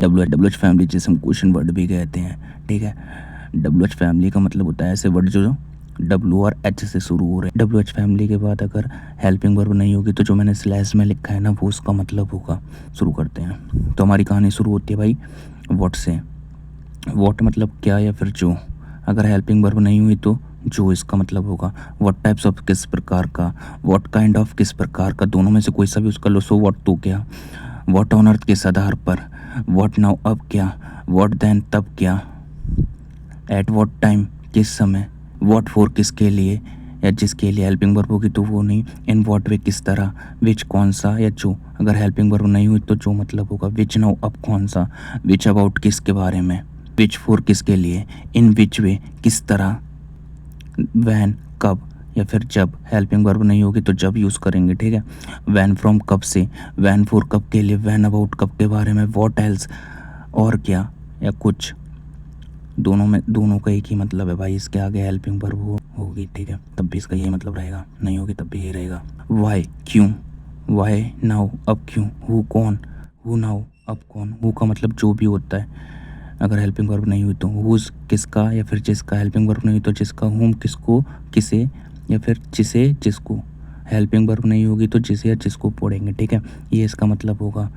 W H family जिसे हम question word भी कहते हैं, ठीक है। डब्ल्यू एच फैमिली का मतलब होता है ऐसे वर्ड जो डब्ल्यू और एच से शुरू हो रहे हैं। डब्ल्यू एच फैमिली के बाद अगर हेल्पिंग वर्ब नहीं होगी तो जो मैंने स्लैश में लिखा है ना वो उसका मतलब होगा। शुरू करते हैं। तो हमारी कहानी शुरू होती है भाई व्हाट से। व्हाट मतलब क्या या फिर जो। अगर हेल्पिंग वर्ब नहीं हुई तो जो इसका मतलब होगा। व्हाट टाइप्स ऑफ किस प्रकार का, व्हाट काइंड ऑफ किस प्रकार का, दोनों में से कोई सा भी उसका लो। सो व्हाट तो क्या, व्हाट ऑन अर्थ किस आधार पर, व्हाट नाउ अब क्या, व्हाट देन तब क्या, एट व्हाट टाइम किस समय, व्हाट फॉर किसके लिए या जिसके लिए हेल्पिंग वर्ब होगी तो वो नहीं। इन व्हाट वे किस तरह, विच कौन सा या जो। अगर हेल्पिंग वर्ब नहीं हुई तो जो मतलब होगा। विच नाउ अब कौन सा, विच अबाउट किसके बारे में, विच फॉर किसके लिए, इन विच वे किस तरह, वैन कब या फिर जब। हेल्पिंग वर्ब नहीं होगी तो जब यूज़ करेंगे, ठीक है। वैन फ्रॉम कब से, वैन फॉर कब के लिए, वैन अबाउट कब के बारे में, व्हाट एल्स और क्या या कुछ। दोनों का एक ही मतलब है भाई। इसके आगे हेल्पिंग वर्ब होगी, ठीक है, तब भी इसका यही मतलब रहेगा, नहीं होगी तब भी यही रहेगा। वाई क्यों, वाई नाउ अब क्यों, हु कौन, हु नाउ अब कौन। हु का मतलब जो भी होता है अगर हेल्पिंग वर्ब नहीं हुई तो। हुज किसका या फिर जिसका। हेल्पिंग वर्ब नहीं हुई तो जिसका। हुम किसको, किसे या फिर जिसे जिसको। हेल्पिंग वर्ब नहीं होगी तो जिसे या जिसको पढ़ेंगे, ठीक है। ये इसका मतलब होगा।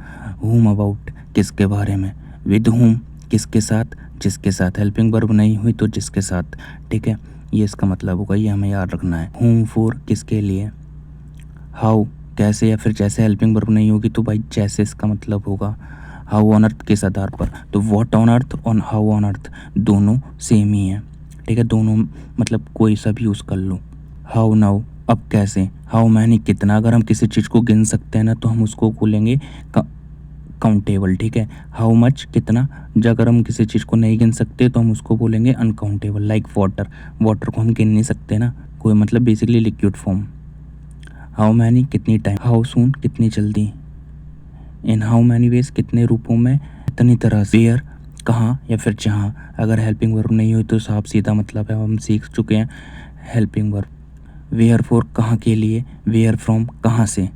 हुम अबाउट किसके बारे में, विद हुम किसके साथ, जिसके साथ। हेल्पिंग वर्ब नहीं हुई तो जिसके साथ, ठीक है। ये इसका मतलब होगा, ये हमें याद रखना है। हुम फॉर किसके लिए। हाउ कैसे या फिर जैसे। हेल्पिंग वर्ब नहीं होगी तो भाई जैसे इसका मतलब होगा। हाउ ऑन अर्थ किस आधार पर, तो व्हाट ऑन अर्थ और हाउ ऑन अर्थ दोनों सेम ही हैं, ठीक है। दोनों मतलब कोई सा भी यूज़ कर लो। हाउ नाउ अब कैसे, हाउ मैनी कितना। अगर हम किसी चीज़ को गिन सकते हैं ना तो हम उसको बोलेंगे काउंटेबल, ठीक है। हाउ मच कितना। जो अगर हम किसी चीज़ को नहीं गिन सकते तो हम उसको बोलेंगे अनकाउंटेबल। लाइक वाटर, वाटर को हम गिन नहीं सकते ना, कोई मतलब basically liquid form. How many कितनी टाइम, हाउ सून कितनी जल्दी, इन हाउ मैनी वेज कितने रूपों में, इतनी तरह से। वेयर कहाँ या फिर जहाँ। अगर हेल्पिंग वर्ब नहीं हुई तो साफ सीधा मतलब है, हम सीख चुके हैं हेल्पिंग वर्ब। वेयर फॉर कहाँ के लिए, वेयर फ्रॉम कहाँ से।